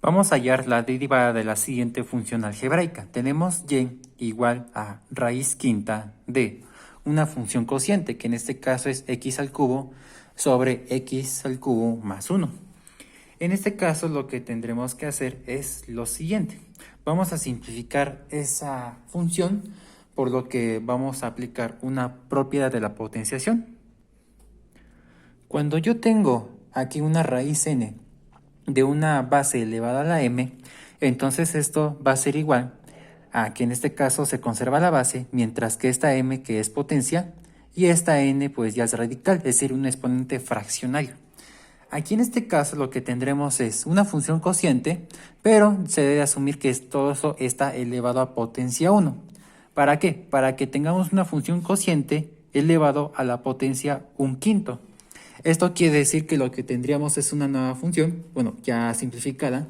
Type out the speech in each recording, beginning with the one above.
Vamos a hallar la derivada de la siguiente función algebraica. Tenemos y igual a raíz quinta de una función cociente, que en este caso es x al cubo sobre x al cubo más 1. En este caso lo que tendremos que hacer es lo siguiente. Vamos a simplificar esa función, por lo que vamos a aplicar una propiedad de la potenciación. Cuando yo tengo aquí una raíz n de una base elevada a la m, entonces esto va a ser igual a que en este caso se conserva la base, mientras que esta m, que es potencia, y esta n pues ya es radical, es decir, un exponente fraccionario. Aquí en este caso lo que tendremos es una función cociente, pero se debe asumir que todo eso está elevado a potencia 1. ¿Para qué? Para que tengamos una función cociente elevado a la potencia 1/5. Esto quiere decir que lo que tendríamos es una nueva función, bueno, ya simplificada,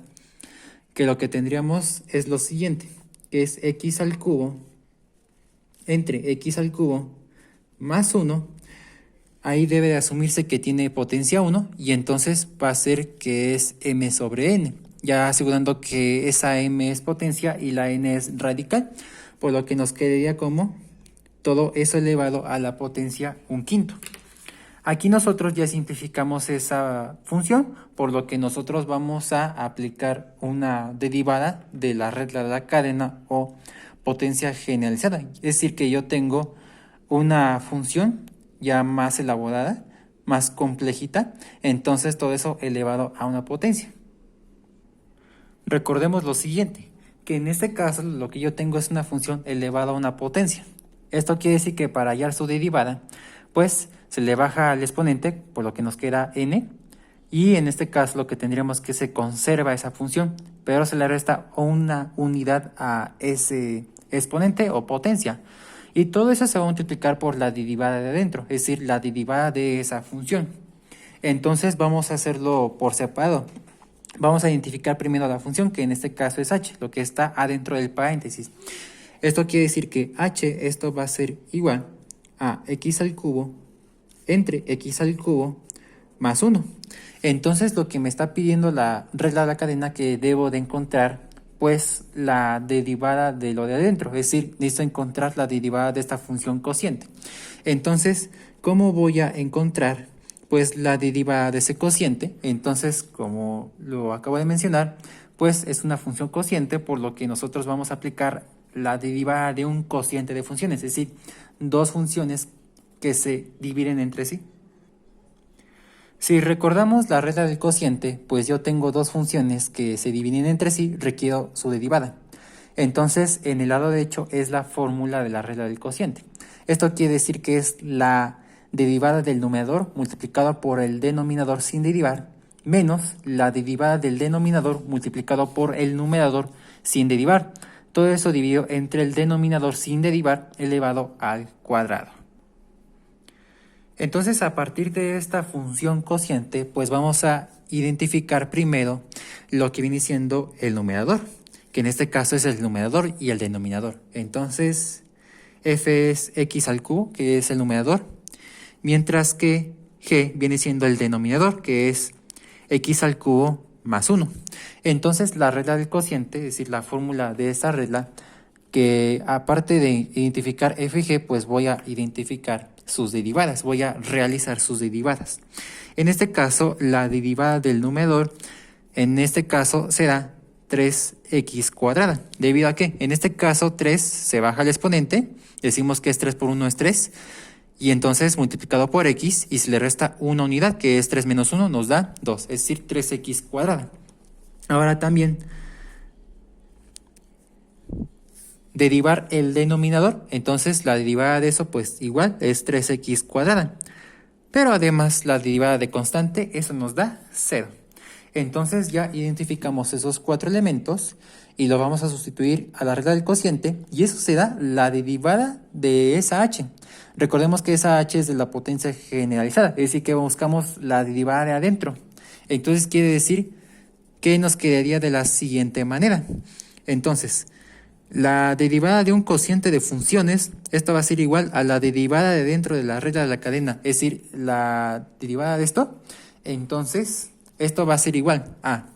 que lo que tendríamos es lo siguiente, que es x al cubo entre x al cubo más 1. Ahí debe de asumirse que tiene potencia 1 y entonces va a ser que es m sobre n, ya asegurando que esa m es potencia y la n es radical, por lo que nos quedaría como todo eso elevado a la potencia 1/5. Aquí nosotros ya simplificamos esa función, por lo que nosotros vamos a aplicar una derivada de la regla de la cadena o potencia generalizada. Es decir, que yo tengo una función ya más elaborada, más complejita, entonces todo eso elevado a una potencia. Recordemos lo siguiente, que en este caso lo que yo tengo es una función elevada a una potencia. Esto quiere decir que para hallar su derivada, pues se le baja al exponente, por lo que nos queda n, y en este caso lo que tendríamos que se conserva esa función, pero se le resta una unidad a ese exponente o potencia. Y todo eso se va a multiplicar por la derivada de adentro, es decir, la derivada de esa función. Entonces vamos a hacerlo por separado. Vamos a identificar primero la función, que en este caso es h, lo que está adentro del paréntesis. Esto quiere decir que h, esto va a ser igual a x al cubo entre x al cubo más 1. Entonces lo que me está pidiendo la regla de la cadena, que debo de encontrar pues la derivada de lo de adentro, es decir, necesito encontrar la derivada de esta función cociente. Entonces, ¿cómo voy a encontrar pues la derivada de ese cociente? Entonces, como lo acabo de mencionar, pues es una función cociente, por lo que nosotros vamos a aplicar la derivada de un cociente de funciones, es decir, dos funciones que se dividen entre sí. Si recordamos la regla del cociente, pues yo tengo dos funciones que se dividen entre sí, requiero su derivada. Entonces, en el lado derecho es la fórmula de la regla del cociente. Esto quiere decir que es la derivada del numerador multiplicado por el denominador sin derivar, menos la derivada del denominador multiplicado por el numerador sin derivar. Todo eso dividido entre el denominador sin derivar elevado al cuadrado. Entonces, a partir de esta función cociente, pues vamos a identificar primero lo que viene siendo el numerador, que en este caso es el numerador y el denominador. Entonces, f es x al cubo, que es el numerador, mientras que g viene siendo el denominador, que es x al cubo más 1. Entonces, la regla del cociente, es decir, la fórmula de esta regla, que aparte de identificar f y g, pues voy a identificar sus derivadas, voy a realizar sus derivadas. En este caso, la derivada del numerador, en este caso será 3x cuadrada. ¿Debido a qué? En este caso 3 se baja el exponente, decimos que es 3 por 1 es 3, y entonces multiplicado por x, y se le resta una unidad, que es 3 menos 1, nos da 2, es decir, 3x cuadrada. Ahora también derivar el denominador, entonces la derivada de eso pues igual es 3x cuadrada, pero además la derivada de constante, eso nos da 0. Entonces ya identificamos esos cuatro elementos y lo vamos a sustituir a la regla del cociente, y eso será la derivada de esa h. Recordemos que esa h es de la potencia generalizada, es decir, que buscamos la derivada de adentro. Entonces quiere decir que nos quedaría de la siguiente manera. Entonces, la derivada de un cociente de funciones, esta va a ser igual a la derivada de dentro de la regla de la cadena, es decir, la derivada de esto. Entonces, esto va a ser igual a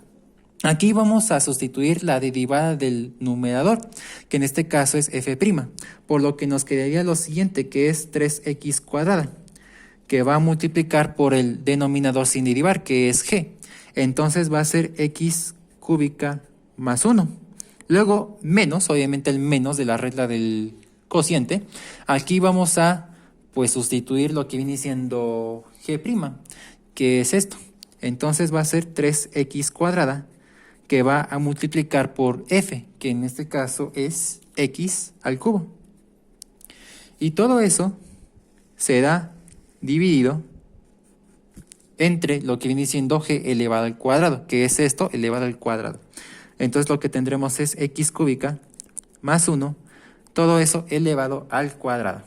Aquí vamos a sustituir la derivada del numerador, que en este caso es f', por lo que nos quedaría lo siguiente, que es 3x cuadrada, que va a multiplicar por el denominador sin derivar, que es g. Entonces va a ser x cúbica más 1. Luego, menos, obviamente el menos de la regla del cociente. Aquí vamos a pues sustituir lo que viene siendo g', que es esto. Entonces va a ser 3x cuadrada, que va a multiplicar por f, que en este caso es x al cubo. Y todo eso será dividido entre lo que viene siendo g elevado al cuadrado, que es esto elevado al cuadrado. Entonces lo que tendremos es x cúbica más 1, todo eso elevado al cuadrado.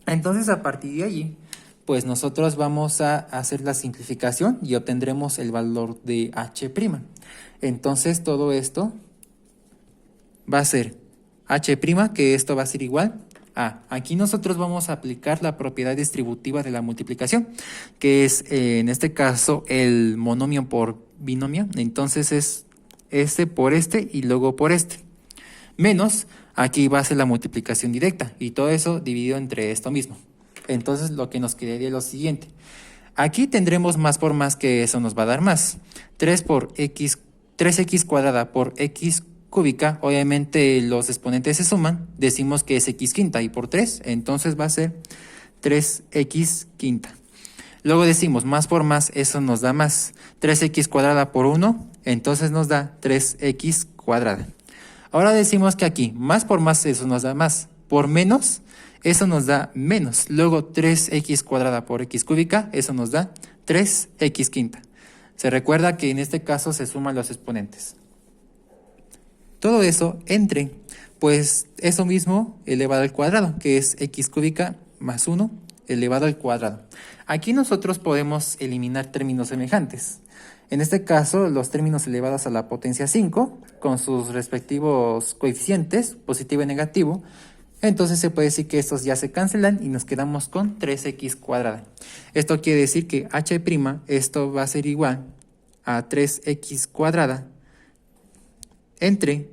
Entonces a partir de allí, pues nosotros vamos a hacer la simplificación y obtendremos el valor de h'. Entonces todo esto va a ser h', que esto va a ser igual a, aquí nosotros vamos a aplicar la propiedad distributiva de la multiplicación, que es en este caso el monomio por binomio. Entonces es este por este y luego por este. Menos, aquí va a ser la multiplicación directa y todo eso dividido entre esto mismo. Entonces lo que nos quedaría es lo siguiente. Aquí tendremos más por más, que eso nos va a dar más. 3x cuadrada por x cúbica, obviamente los exponentes se suman, decimos que es x quinta y por 3, entonces va a ser 3x quinta. Luego decimos más por más, eso nos da más. 3x cuadrada por 1, entonces nos da 3x cuadrada. Ahora decimos que aquí más por más, eso nos da más. Por menos, eso nos da menos. Luego 3x cuadrada por x cúbica, eso nos da 3x quinta. Se recuerda que en este caso se suman los exponentes. Todo eso entre, pues eso mismo elevado al cuadrado, que es x cúbica más 1 elevado al cuadrado. Aquí nosotros podemos eliminar términos semejantes. En este caso, los términos elevados a la potencia 5, con sus respectivos coeficientes, positivo y negativo, entonces se puede decir que estos ya se cancelan y nos quedamos con 3x cuadrada. Esto quiere decir que h', esto va a ser igual a 3x cuadrada entre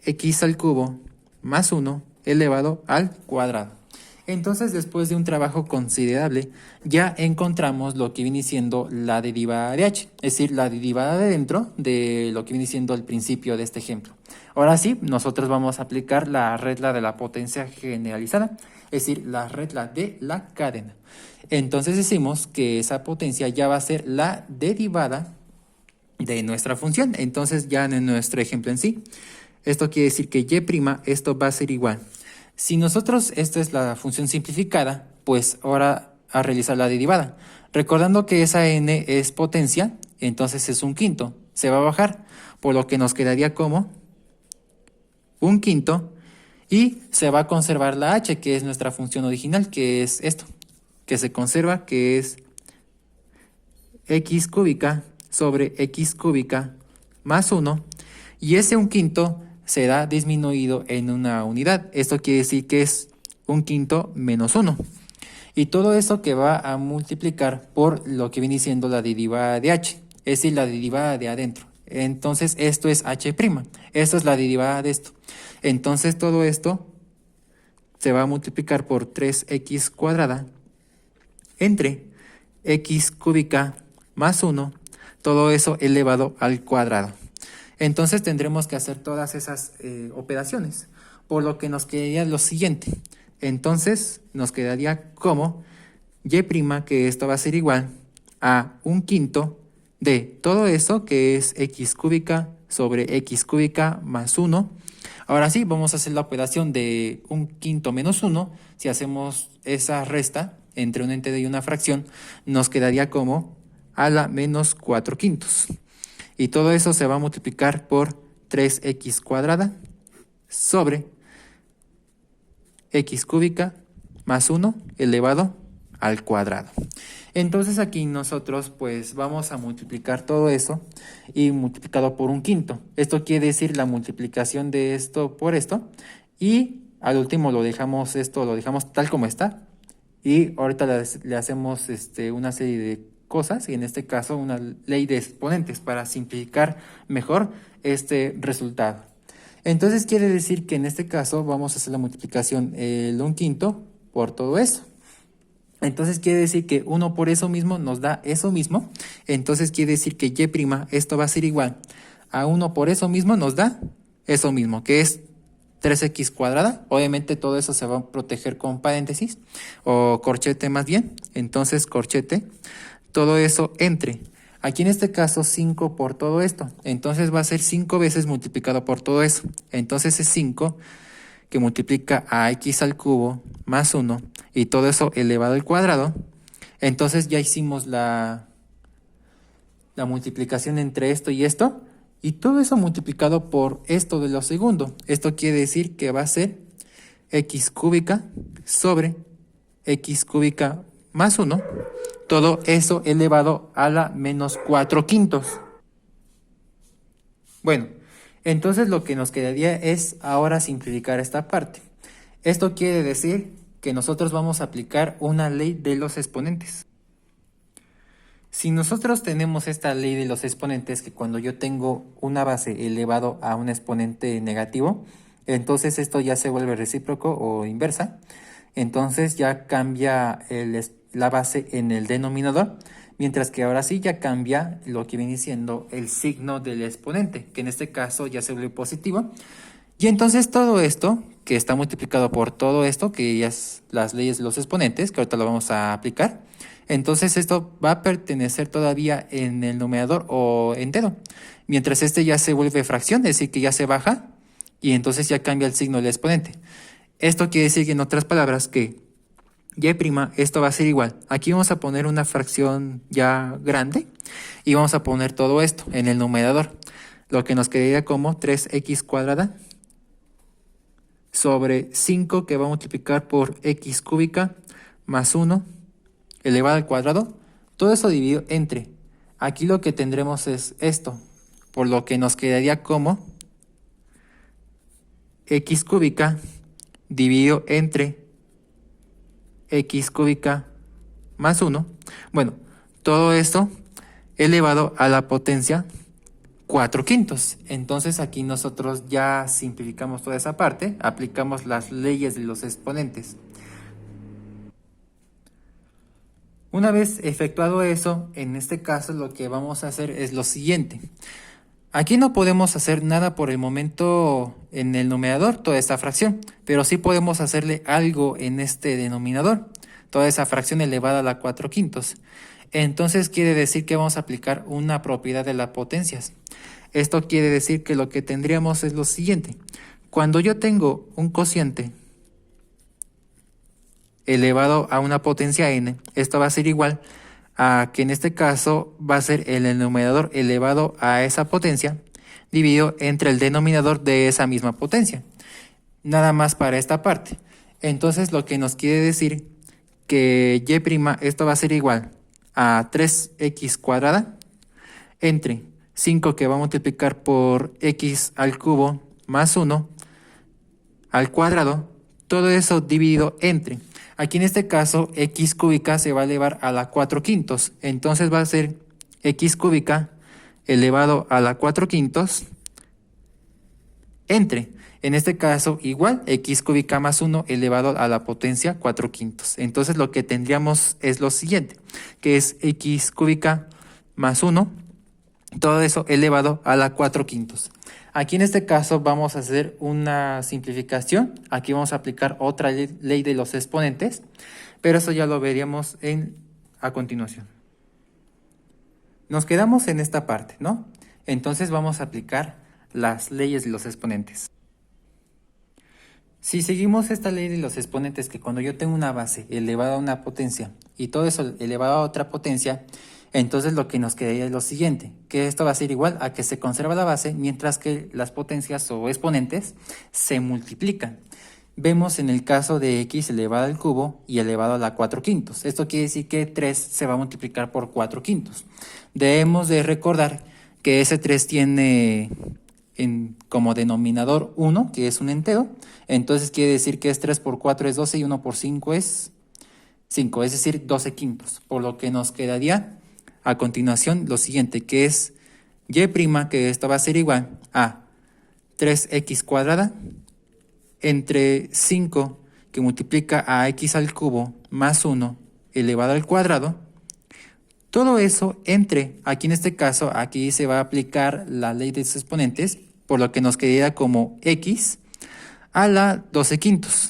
x al cubo más 1 elevado al cuadrado. Entonces, después de un trabajo considerable, ya encontramos lo que viene siendo la derivada de h, es decir, la derivada de dentro de lo que viene siendo el principio de este ejemplo. Ahora sí, nosotros vamos a aplicar la regla de la potencia generalizada, es decir, la regla de la cadena. Entonces decimos que esa potencia ya va a ser la derivada de nuestra función. Entonces ya en nuestro ejemplo en sí, esto quiere decir que y', esto va a ser igual. Si nosotros, esta es la función simplificada, pues ahora a realizar la derivada. Recordando que esa n es potencia, entonces es un quinto. Se va a bajar, por lo que nos quedaría como un quinto. Y se va a conservar la h, que es nuestra función original, que es esto. Que se conserva, que es x cúbica sobre x cúbica más 1. Y ese un quinto será disminuido en una unidad. Esto quiere decir que es un quinto menos 1. Y todo eso que va a multiplicar por lo que viene siendo la derivada de h, es decir, la derivada de adentro. Entonces esto es h', esto es la derivada de esto. Entonces todo esto se va a multiplicar por 3x cuadrada entre x cúbica más 1, todo eso elevado al cuadrado. Entonces tendremos que hacer todas esas operaciones, por lo que nos quedaría lo siguiente. Entonces nos quedaría como y', que esto va a ser igual a un quinto de todo eso, que es x cúbica sobre x cúbica más 1. Ahora sí, vamos a hacer la operación de un quinto menos 1. Si hacemos esa resta entre un entero y una fracción, nos quedaría como a la menos 4 quintos. Y todo eso se va a multiplicar por 3x cuadrada sobre x cúbica más 1 elevado al cuadrado. Entonces aquí nosotros pues vamos a multiplicar todo eso y multiplicado por un quinto. Esto quiere decir la multiplicación de esto por esto. Y al último lo dejamos tal como está. Y ahorita le hacemos una serie de cosas, y en este caso una ley de exponentes para simplificar mejor este resultado. Entonces quiere decir que en este caso vamos a hacer la multiplicación el 1/5 por todo eso. Entonces quiere decir que 1 por eso mismo nos da eso mismo. Entonces quiere decir que y', esto va a ser igual a 1 por eso mismo nos da eso mismo, que es 3x cuadrada. Obviamente todo eso se va a proteger con paréntesis o corchete más bien. Entonces corchete, todo eso entre. Aquí en este caso 5 por todo esto. Entonces va a ser 5 veces multiplicado por todo eso. Entonces es 5 que multiplica a x al cubo más 1 y todo eso elevado al cuadrado. Entonces ya hicimos la multiplicación entre esto y esto. Y todo eso multiplicado por esto de lo segundo. Esto quiere decir que va a ser x cúbica sobre x cúbica más 1. Todo eso elevado a la menos 4/5. Bueno, entonces lo que nos quedaría es ahora simplificar esta parte. Esto quiere decir que nosotros vamos a aplicar una ley de los exponentes. Si nosotros tenemos esta ley de los exponentes, que cuando yo tengo una base elevado a un exponente negativo, entonces esto ya se vuelve recíproco o inversa. Entonces ya cambia la base en el denominador, mientras que ahora sí ya cambia lo que viene siendo el signo del exponente, que en este caso ya se vuelve positivo. Y entonces todo esto, que está multiplicado por todo esto, que ya es las leyes de los exponentes, que ahorita lo vamos a aplicar, entonces esto va a pertenecer todavía en el numerador o entero, mientras este ya se vuelve fracción, es decir, que ya se baja, y entonces ya cambia el signo del exponente. Esto quiere decir, en otras palabras, que y', esto va a ser igual. Aquí vamos a poner una fracción ya grande, y vamos a poner todo esto en el numerador, lo que nos quedaría como 3x cuadrada sobre 5 que va a multiplicar por x cúbica más 1 elevado al cuadrado, todo eso dividido entre. Aquí lo que tendremos es esto, por lo que nos quedaría como x cúbica dividido entre x cúbica más 1. Bueno, todo esto elevado a la potencia 4/5. Entonces aquí nosotros ya simplificamos toda esa parte, aplicamos las leyes de los exponentes. Una vez efectuado eso, en este caso lo que vamos a hacer es lo siguiente. Aquí no podemos hacer nada por el momento en el numerador, toda esta fracción, pero sí podemos hacerle algo en este denominador, toda esa fracción elevada a la 4/5. Entonces quiere decir que vamos a aplicar una propiedad de las potencias. Esto quiere decir que lo que tendríamos es lo siguiente. Cuando yo tengo un cociente elevado a una potencia n, esto va a ser igual a que en este caso va a ser el numerador elevado a esa potencia dividido entre el denominador de esa misma potencia. Nada más para esta parte. Entonces lo que nos quiere decir que y', esto va a ser igual a 3x cuadrada entre 5 que va a multiplicar por x al cubo más 1 al cuadrado, todo eso dividido entre. Aquí en este caso x cúbica se va a elevar a la 4/5, entonces va a ser x cúbica elevado a la 4/5 entre, en este caso igual x cúbica más 1 elevado a la potencia 4/5. Entonces lo que tendríamos es lo siguiente, que es x cúbica más 1, todo eso elevado a la 4/5. Aquí en este caso vamos a hacer una simplificación. Aquí vamos a aplicar otra ley de los exponentes, pero eso ya lo veríamos a continuación. Nos quedamos en esta parte, ¿no? Entonces vamos a aplicar las leyes de los exponentes. Si seguimos esta ley de los exponentes, que cuando yo tengo una base elevada a una potencia y todo eso elevado a otra potencia, entonces lo que nos quedaría es lo siguiente, que esto va a ser igual a que se conserva la base mientras que las potencias o exponentes se multiplican. Vemos en el caso de x elevado al cubo y elevado a la 4/5. Esto quiere decir que 3 se va a multiplicar por 4/5. Debemos de recordar que ese 3 tiene como denominador 1, que es un entero. Entonces quiere decir que es 3 por 4 es 12 y 1 por 5 es 5, es decir, 12/5. Por lo que nos quedaría a continuación lo siguiente, que es y', que esto va a ser igual a 3x cuadrada entre 5 que multiplica a x al cubo más 1 elevado al cuadrado. Todo eso entre, aquí en este caso, aquí se va a aplicar la ley de sus exponentes, por lo que nos quedaría como x a la 12 quintos.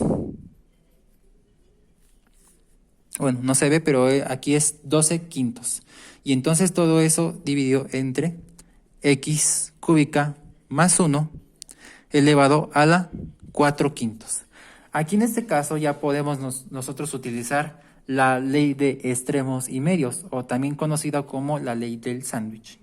Bueno, no se ve, pero aquí es 12 quintos. Y entonces todo eso dividido entre x cúbica más 1 elevado a la 4 quintos. Aquí en este caso ya podemos nosotros utilizar la ley de extremos y medios, o también conocida como la ley del sándwich.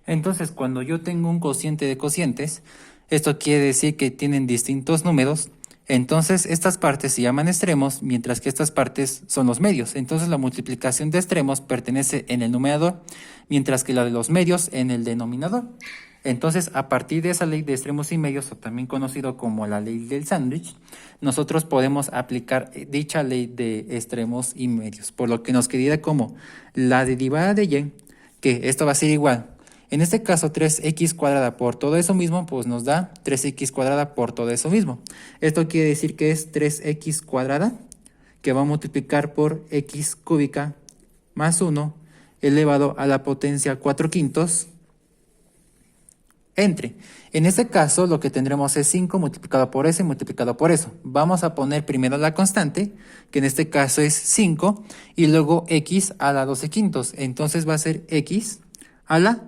Entonces, cuando yo tengo un cociente de cocientes, esto quiere decir que tienen distintos números. Entonces, estas partes se llaman extremos, mientras que estas partes son los medios. Entonces, la multiplicación de extremos pertenece en el numerador, mientras que la de los medios en el denominador. Entonces, a partir de esa ley de extremos y medios, o también conocido como la ley del sándwich, nosotros podemos aplicar dicha ley de extremos y medios, por lo que nos quedaría como la derivada de y, que esto va a ser igual. En este caso, 3x cuadrada por todo eso mismo, pues nos da 3x cuadrada por todo eso mismo. Esto quiere decir que es 3x cuadrada, que va a multiplicar por x cúbica más 1 elevado a la potencia 4 quintos, entre. En este caso, lo que tendremos es 5 multiplicado por eso y multiplicado por eso. Vamos a poner primero la constante, que en este caso es 5, y luego x a la 12 quintos. Entonces va a ser x a la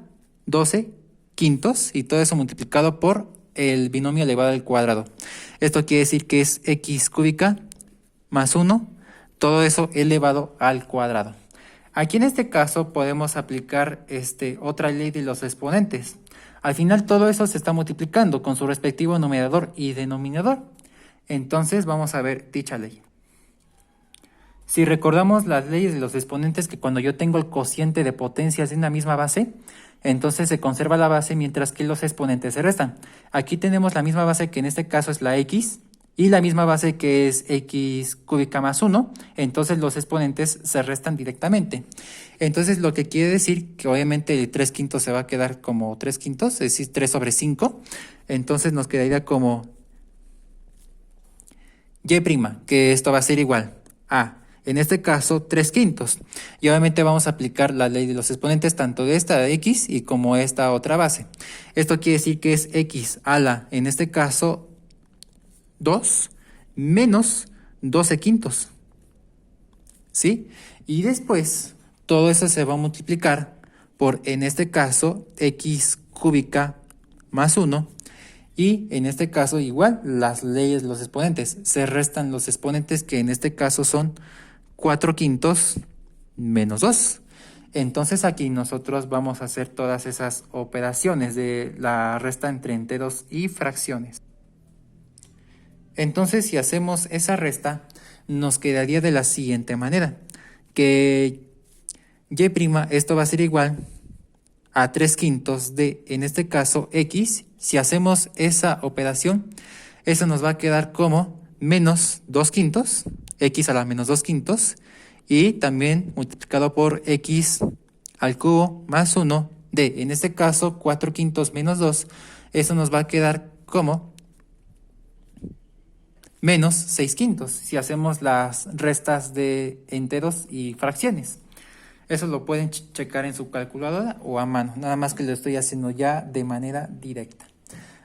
12 quintos, y todo eso multiplicado por el binomio elevado al cuadrado. Esto quiere decir que es x cúbica más 1, todo eso elevado al cuadrado. Aquí en este caso podemos aplicar otra ley de los exponentes. Al final todo eso se está multiplicando con su respectivo numerador y denominador. Entonces vamos a ver dicha ley. Si recordamos las leyes de los exponentes, que cuando yo tengo el cociente de potencias de una misma base, entonces se conserva la base mientras que los exponentes se restan. Aquí tenemos la misma base, que en este caso es la x, y la misma base, que es x cúbica más 1, entonces los exponentes se restan directamente. Entonces lo que quiere decir que obviamente el 3 quintos se va a quedar como 3 quintos, es decir, 3 sobre 5, entonces nos quedaría como y', que esto va a ser igual a, en este caso, 3 quintos. Y obviamente vamos a aplicar la ley de los exponentes tanto de esta x y como esta otra base. Esto quiere decir que es x a la, en este caso, 2 menos 12 quintos. ¿Sí? Y después todo eso se va a multiplicar por, en este caso, x cúbica más 1. Y en este caso igual las leyes de los exponentes. Se restan los exponentes, que en este caso son 4 quintos menos 2. Entonces aquí nosotros vamos a hacer todas esas operaciones de la resta entre enteros y fracciones. Entonces, si hacemos esa resta, nos quedaría de la siguiente manera, que y', esto va a ser igual a 3 quintos de, en este caso, x. Si hacemos esa operación, eso nos va a quedar como menos 2 quintos, x a la menos 2 quintos, y también multiplicado por x al cubo más 1 de, en este caso, 4 quintos menos 2, eso nos va a quedar como menos 6 quintos, si hacemos las restas de enteros y fracciones. Eso lo pueden checar en su calculadora o a mano, nada más que lo estoy haciendo ya de manera directa.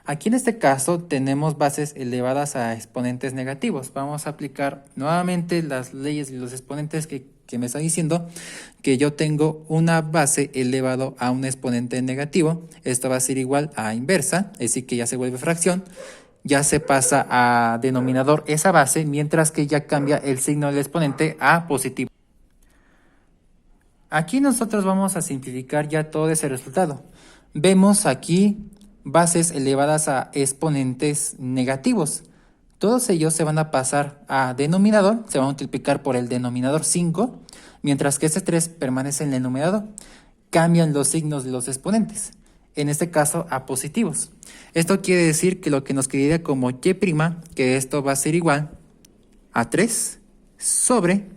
Aquí en este caso tenemos bases elevadas a exponentes negativos. Vamos a aplicar nuevamente las leyes de los exponentes que me está diciendo que yo tengo una base elevado a un exponente negativo. Esto va a ser igual a inversa, es decir que ya se vuelve fracción. Ya se pasa a denominador esa base, mientras que ya cambia el signo del exponente a positivo. Aquí nosotros vamos a simplificar ya todo ese resultado. Vemos aquí bases elevadas a exponentes negativos. Todos ellos se van a pasar a denominador, se van a multiplicar por el denominador 5, mientras que este 3 permanece en el numerador. Cambian los signos de los exponentes, en este caso a positivos. Esto quiere decir que lo que nos quedaría como y', que esto va a ser igual a 3 sobre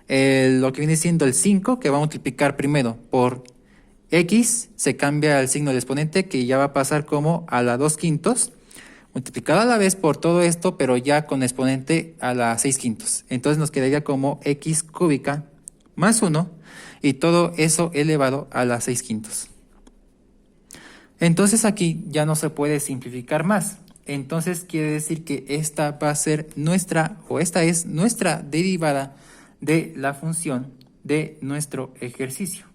lo que viene siendo el 5, que va a multiplicar primero por x, se cambia el signo del exponente, que ya va a pasar como a la 2 quintos, multiplicado a la vez por todo esto, pero ya con exponente a la 6 quintos. Entonces nos quedaría como x cúbica más 1, y todo eso elevado a la 6 quintos. Entonces aquí ya no se puede simplificar más. Entonces quiere decir que esta va a ser nuestra, o esta es nuestra derivada de la función de nuestro ejercicio.